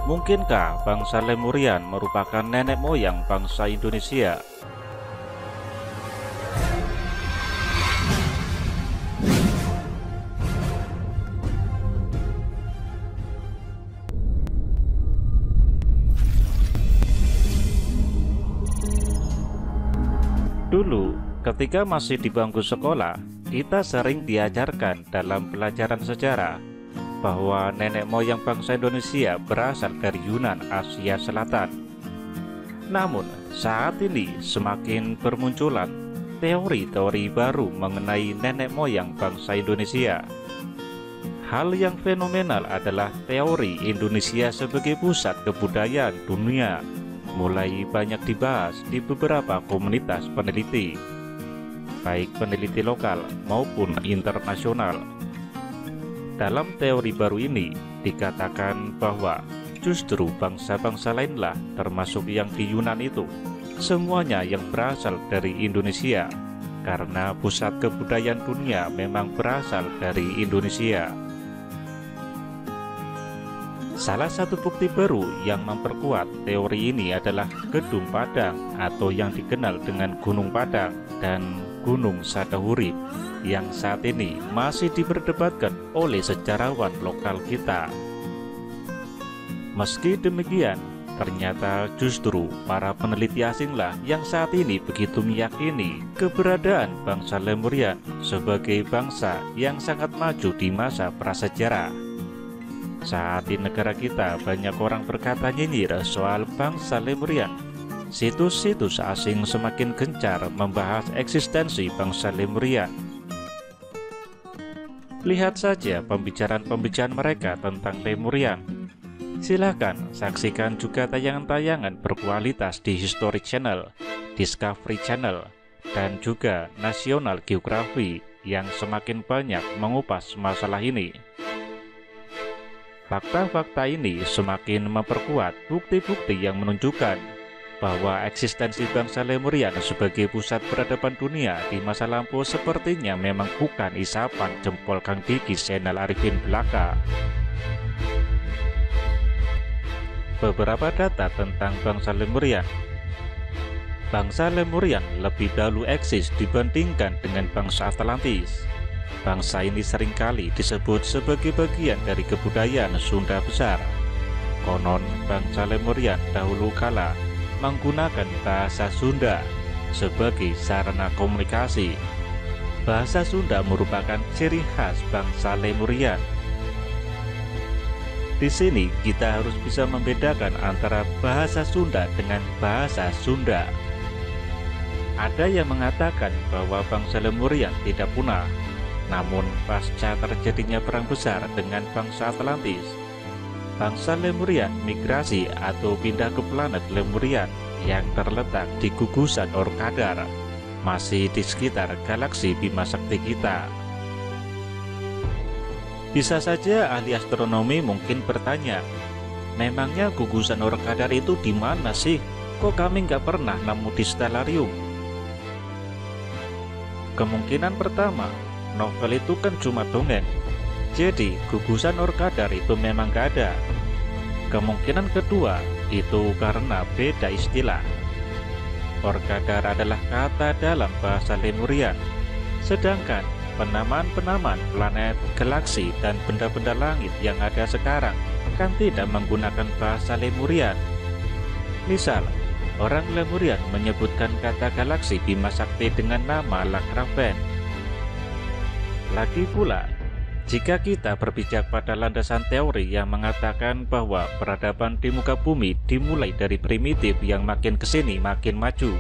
Mungkinkah bangsa Lemurian merupakan nenek moyang bangsa Indonesia? Dulu, ketika masih di bangku sekolah, kita sering diajarkan dalam pelajaran sejarah bahwa nenek moyang bangsa Indonesia berasal dari Yunan, Asia Selatan. Namun, saat ini semakin bermunculan teori-teori baru mengenai nenek moyang bangsa Indonesia. Hal yang fenomenal adalah teori Indonesia sebagai pusat kebudayaan dunia mulai banyak dibahas di beberapa komunitas peneliti, baik peneliti lokal maupun internasional. Dalam teori baru ini dikatakan bahwa justru bangsa-bangsa lainlah, termasuk yang di Yunan itu, semuanya yang berasal dari Indonesia, karena pusat kebudayaan dunia memang berasal dari Indonesia. Salah satu bukti baru yang memperkuat teori ini adalah Gedung Padang atau yang dikenal dengan Gunung Padang dan Gunung Sadahurip yang saat ini masih diperdebatkan oleh sejarawan lokal kita. Meski demikian, ternyata justru para peneliti asinglah yang saat ini begitu meyakini keberadaan bangsa Lemurian sebagai bangsa yang sangat maju di masa prasejarah. Saat di negara kita banyak orang berkata nyinyir soal bangsa Lemurian. Situs-situs asing semakin gencar membahas eksistensi bangsa Lemurian. Lihat saja pembicaraan-pembicaraan mereka tentang Lemurian. Silakan saksikan juga tayangan-tayangan berkualitas di History Channel, Discovery Channel, dan juga National Geography yang semakin banyak mengupas masalah ini. Fakta-fakta ini semakin memperkuat bukti-bukti yang menunjukkan bahwa eksistensi bangsa Lemurian sebagai pusat peradaban dunia di masa lampau sepertinya memang bukan isapan jempol Kang Diki Zainal Arifin belaka. Beberapa data tentang bangsa Lemurian. Bangsa Lemurian lebih dahulu eksis dibandingkan dengan bangsa Atlantis. Bangsa ini seringkali disebut sebagai bagian dari kebudayaan Sunda besar. Konon bangsa Lemurian dahulu kala menggunakan bahasa Sunda sebagai sarana komunikasi. Bahasa Sunda merupakan ciri khas bangsa Lemurian. Di sini kita harus bisa membedakan antara bahasa Sunda dengan bahasa Sunda. Ada yang mengatakan bahwa bangsa Lemurian tidak punah. Namun pasca terjadinya perang besar dengan bangsa Atlantis, bangsa Lemurian migrasi atau pindah ke planet Lemurian yang terletak di gugusan Orkadar, masih di sekitar galaksi Bima Sakti kita. Bisa saja ahli astronomi mungkin bertanya, memangnya gugusan Orkadar itu di mana sih? Kok kami nggak pernah nemu di stellarium? Kemungkinan pertama, novel itu kan cuma dongeng, jadi gugusan Orkadar itu memang gak ada. Kemungkinan kedua, itu karena beda istilah. Orkadar adalah kata dalam bahasa Lemurian, sedangkan penamaan-penamaan planet, galaksi, dan benda-benda langit yang ada sekarang kan tidak menggunakan bahasa Lemurian. Misal, orang Lemurian menyebutkan kata galaksi Bima Sakti dengan nama Lakraven. Lagi pula, jika kita berpijak pada landasan teori yang mengatakan bahwa peradaban di muka bumi dimulai dari primitif yang makin kesini makin maju,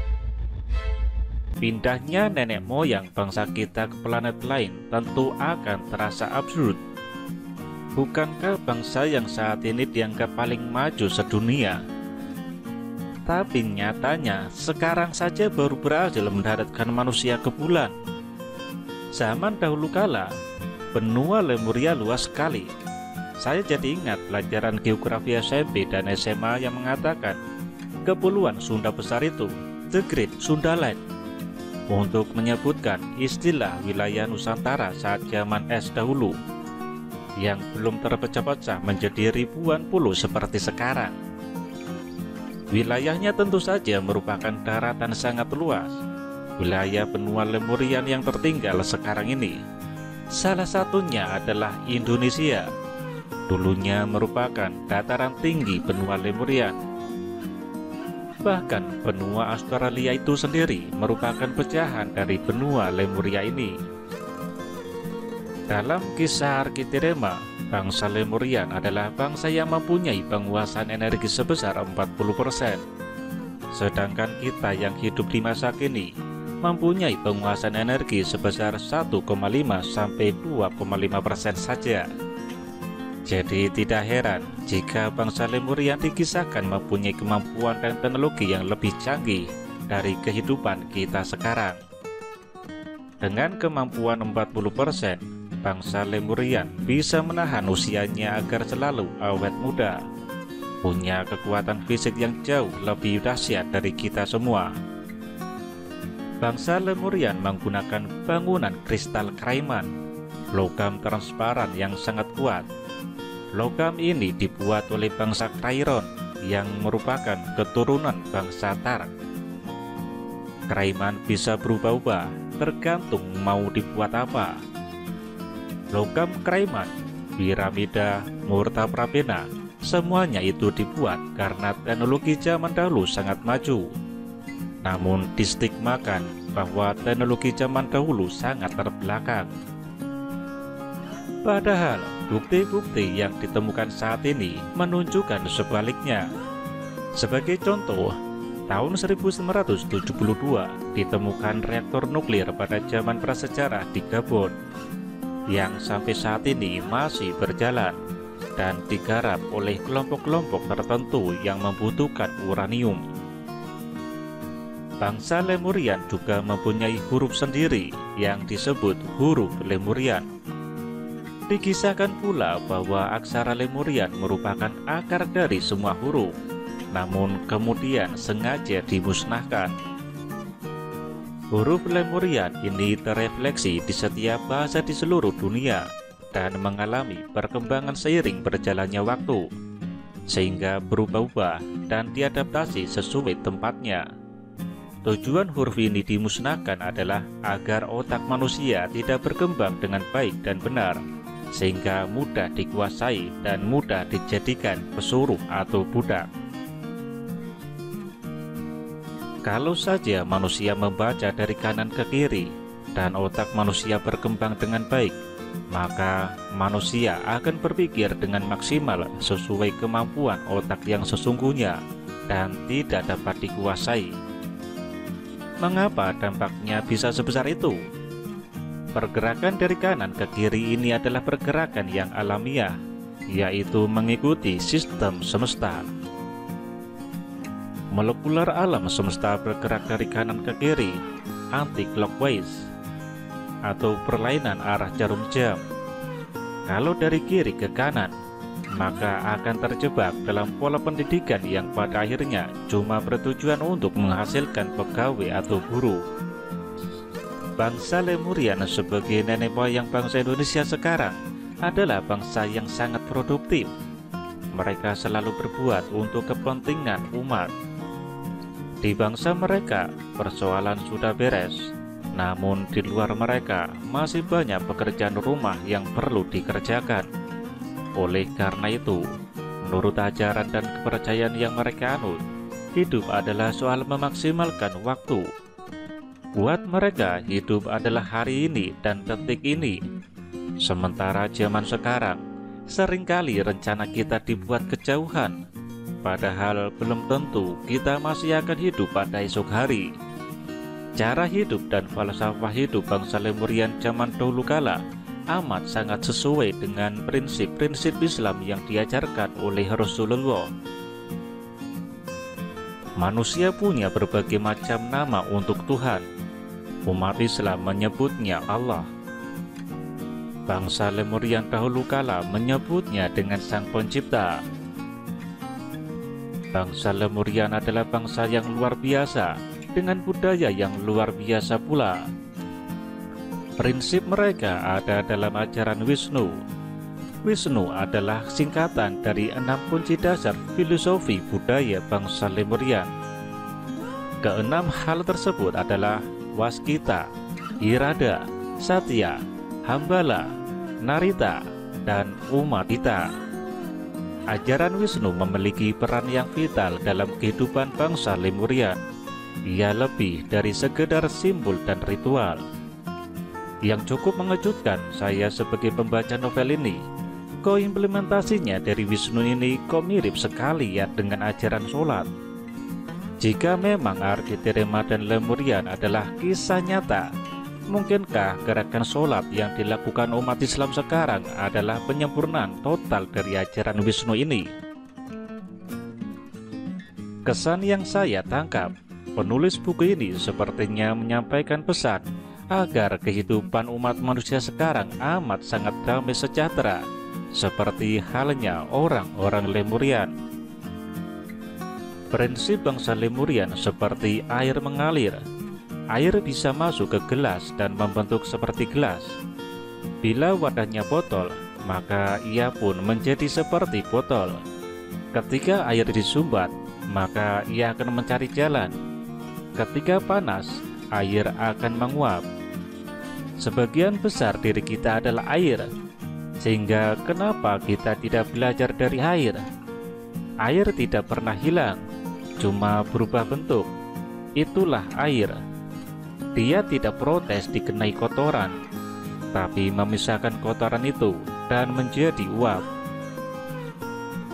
pindahnya nenek moyang bangsa kita ke planet lain tentu akan terasa absurd. Bukankah bangsa yang saat ini dianggap paling maju sedunia? Tapi nyatanya sekarang saja baru berhasil mendaratkan manusia ke bulan. Zaman dahulu kala, benua Lemuria luas sekali. Saya jadi ingat pelajaran geografi SMP dan SMA yang mengatakan kepulauan Sunda besar itu, The Great Sundaland, untuk menyebutkan istilah wilayah Nusantara saat zaman es dahulu. yang belum terpecah-pecah menjadi ribuan pulau seperti sekarang. Wilayahnya tentu saja merupakan daratan sangat luas. Wilayah benua Lemurian yang tertinggal sekarang ini, salah satunya adalah Indonesia. Dulunya merupakan dataran tinggi benua Lemurian. Bahkan benua Australia itu sendiri merupakan pecahan dari benua Lemuria ini. Dalam kisah Arkitirema, bangsa Lemurian adalah bangsa yang mempunyai penguasaan energi sebesar 40%. Sedangkan kita yang hidup di masa kini mempunyai penguasaan energi sebesar 1,5 sampai 2,5% saja. Jadi tidak heran jika bangsa Lemurian dikisahkan mempunyai kemampuan dan teknologi yang lebih canggih dari kehidupan kita sekarang. Dengan kemampuan 40%, bangsa Lemurian bisa menahan usianya agar selalu awet muda. Punya kekuatan fisik yang jauh lebih dahsyat dari kita semua. Bangsa Lemurian menggunakan bangunan kristal Kraiman, logam transparan yang sangat kuat. Logam ini dibuat oleh bangsa Krairon yang merupakan keturunan bangsa Tarak. Kraiman bisa berubah-ubah tergantung mau dibuat apa. Logam Kraiman, piramida, murta prabena, semuanya itu dibuat karena teknologi zaman dahulu sangat maju. Namun distigmakan bahwa teknologi zaman dahulu sangat terbelakang. Padahal bukti-bukti yang ditemukan saat ini menunjukkan sebaliknya. Sebagai contoh, tahun 1972 ditemukan reaktor nuklir pada zaman prasejarah di Gabon yang sampai saat ini masih berjalan dan digarap oleh kelompok-kelompok tertentu yang membutuhkan uranium. Bangsa Lemurian juga mempunyai huruf sendiri yang disebut huruf Lemurian. Dikisahkan pula bahwa aksara Lemurian merupakan akar dari semua huruf, namun kemudian sengaja dimusnahkan. Huruf Lemurian ini terefleksi di setiap bahasa di seluruh dunia dan mengalami perkembangan seiring berjalannya waktu, sehingga berubah-ubah dan diadaptasi sesuai tempatnya. Tujuan huruf ini dimusnahkan adalah agar otak manusia tidak berkembang dengan baik dan benar, sehingga mudah dikuasai dan mudah dijadikan pesuruh atau budak. Kalau saja manusia membaca dari kanan ke kiri dan otak manusia berkembang dengan baik, maka manusia akan berpikir dengan maksimal sesuai kemampuan otak yang sesungguhnya dan tidak dapat dikuasai. Mengapa dampaknya bisa sebesar itu? Pergerakan dari kanan ke kiri ini adalah pergerakan yang alamiah, yaitu mengikuti sistem semesta. Molekular alam semesta bergerak dari kanan ke kiri, anti-clockwise, atau perlainan arah jarum jam. Kalau dari kiri ke kanan, maka akan terjebak dalam pola pendidikan yang pada akhirnya cuma bertujuan untuk menghasilkan pegawai atau guru. Bangsa Lemurian sebagai nenek moyang bangsa Indonesia sekarang adalah bangsa yang sangat produktif. Mereka selalu berbuat untuk kepentingan umat. Di bangsa mereka, persoalan sudah beres, namun di luar mereka masih banyak pekerjaan rumah yang perlu dikerjakan. Oleh karena itu, menurut ajaran dan kepercayaan yang mereka anut, hidup adalah soal memaksimalkan waktu. Buat mereka, hidup adalah hari ini dan detik ini. Sementara zaman sekarang, seringkali rencana kita dibuat kejauhan, padahal belum tentu kita masih akan hidup pada esok hari. Cara hidup dan falsafah hidup bangsa Lemurian zaman dahulu kala amat sangat sesuai dengan prinsip-prinsip Islam yang diajarkan oleh Rasulullah. Manusia punya berbagai macam nama untuk Tuhan. Umat Islam menyebutnya Allah. Bangsa Lemurian dahulu kala menyebutnya dengan Sang Pencipta. Bangsa Lemurian adalah bangsa yang luar biasa, dengan budaya yang luar biasa pula. Prinsip mereka ada dalam ajaran Wisnu. Wisnu adalah singkatan dari 6 kunci dasar filosofi budaya bangsa Lemurian. Keenam hal tersebut adalah Waskita, Irada, Satya, Hambala, Narita, dan Umadita. Ajaran Wisnu memiliki peran yang vital dalam kehidupan bangsa Lemurian. Ia lebih dari sekedar simbol dan ritual. Yang cukup mengejutkan saya sebagai pembaca novel ini, implementasinya dari Wisnu ini kok mirip sekali ya dengan ajaran sholat. Jika memang Arkitirema dan Lemurian adalah kisah nyata, mungkinkah gerakan sholat yang dilakukan umat Islam sekarang adalah penyempurnaan total dari ajaran Wisnu ini? Kesan yang saya tangkap, penulis buku ini sepertinya menyampaikan pesan agar kehidupan umat manusia sekarang amat sangat damai sejahtera, seperti halnya orang-orang Lemurian. Prinsip bangsa Lemurian seperti air mengalir. Air bisa masuk ke gelas dan membentuk seperti gelas. Bila wadahnya botol, maka ia pun menjadi seperti botol. Ketika air disumbat, maka ia akan mencari jalan. Ketika panas, air akan menguap. Sebagian besar diri kita adalah air, sehingga kenapa kita tidak belajar dari air? Air tidak pernah hilang, cuma berubah bentuk. Itulah air. Dia tidak protes dikenai kotoran, tapi memisahkan kotoran itu dan menjadi uap.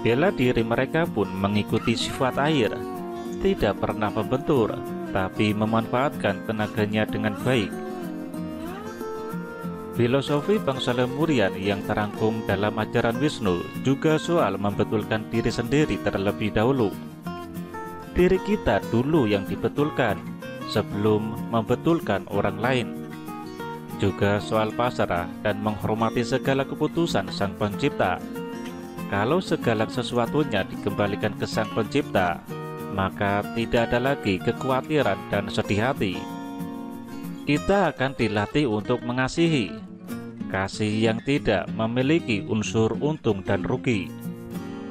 Bela diri mereka pun mengikuti sifat air, tidak pernah membentur, tapi memanfaatkan tenaganya dengan baik. Filosofi bangsa Lemurian yang terangkum dalam ajaran Wisnu juga soal membetulkan diri sendiri terlebih dahulu. Diri kita dulu yang dibetulkan sebelum membetulkan orang lain. Juga soal pasrah dan menghormati segala keputusan Sang Pencipta. Kalau segala sesuatunya dikembalikan ke Sang Pencipta, maka tidak ada lagi kekhawatiran dan sedih hati. Kita akan dilatih untuk mengasihi, kasih yang tidak memiliki unsur untung dan rugi,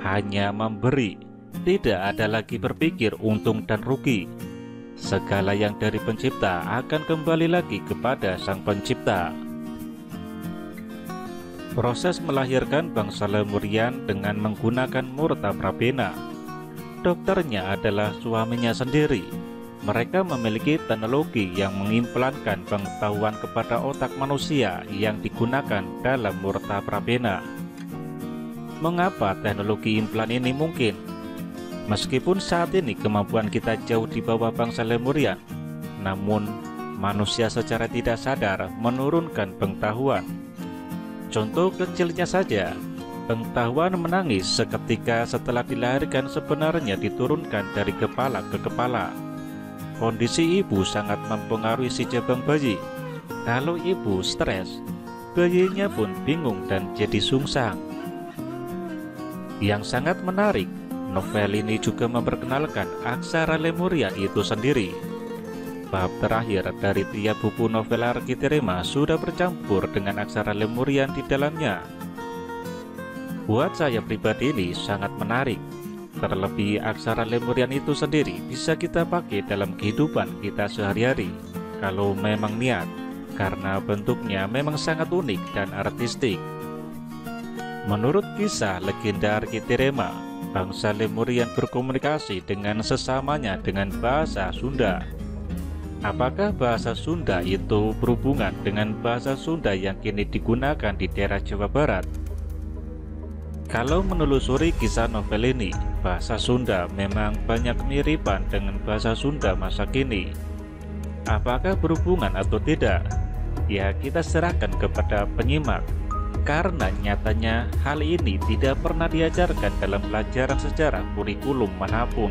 hanya memberi, tidak ada lagi berpikir untung dan rugi. Segala yang dari Pencipta akan kembali lagi kepada Sang Pencipta. Proses melahirkan bangsa Lemurian dengan menggunakan Murta Prabena. Dokternya adalah suaminya sendiri. Mereka memiliki teknologi yang mengimplankan pengetahuan kepada otak manusia yang digunakan dalam Murta Prabena. Mengapa teknologi implan ini mungkin? Meskipun saat ini kemampuan kita jauh di bawah bangsa Lemurian, namun manusia secara tidak sadar menurunkan pengetahuan. Contoh kecilnya saja, pengetahuan menangis seketika setelah dilahirkan sebenarnya diturunkan dari kepala ke kepala. Kondisi ibu sangat mempengaruhi si jabang bayi. Kalau ibu stres, bayinya pun bingung dan jadi sungsang. Yang sangat menarik, novel ini juga memperkenalkan aksara Lemurian itu sendiri. Bab terakhir dari tiap buku novel Arkitirema sudah bercampur dengan aksara Lemurian di dalamnya. Buat saya pribadi ini sangat menarik. Terlebih aksara Lemurian itu sendiri bisa kita pakai dalam kehidupan kita sehari-hari kalau memang niat, karena bentuknya memang sangat unik dan artistik. Menurut kisah legenda Arkitirema, bangsa Lemurian berkomunikasi dengan sesamanya dengan bahasa Sunda. Apakah bahasa Sunda itu berhubungan dengan bahasa Sunda yang kini digunakan di daerah Jawa Barat? Kalau menelusuri kisah novel ini, bahasa Sunda memang banyak kemiripan dengan bahasa Sunda masa kini. Apakah berhubungan atau tidak? Ya, kita serahkan kepada penyimak, karena nyatanya hal ini tidak pernah diajarkan dalam pelajaran sejarah kurikulum manapun.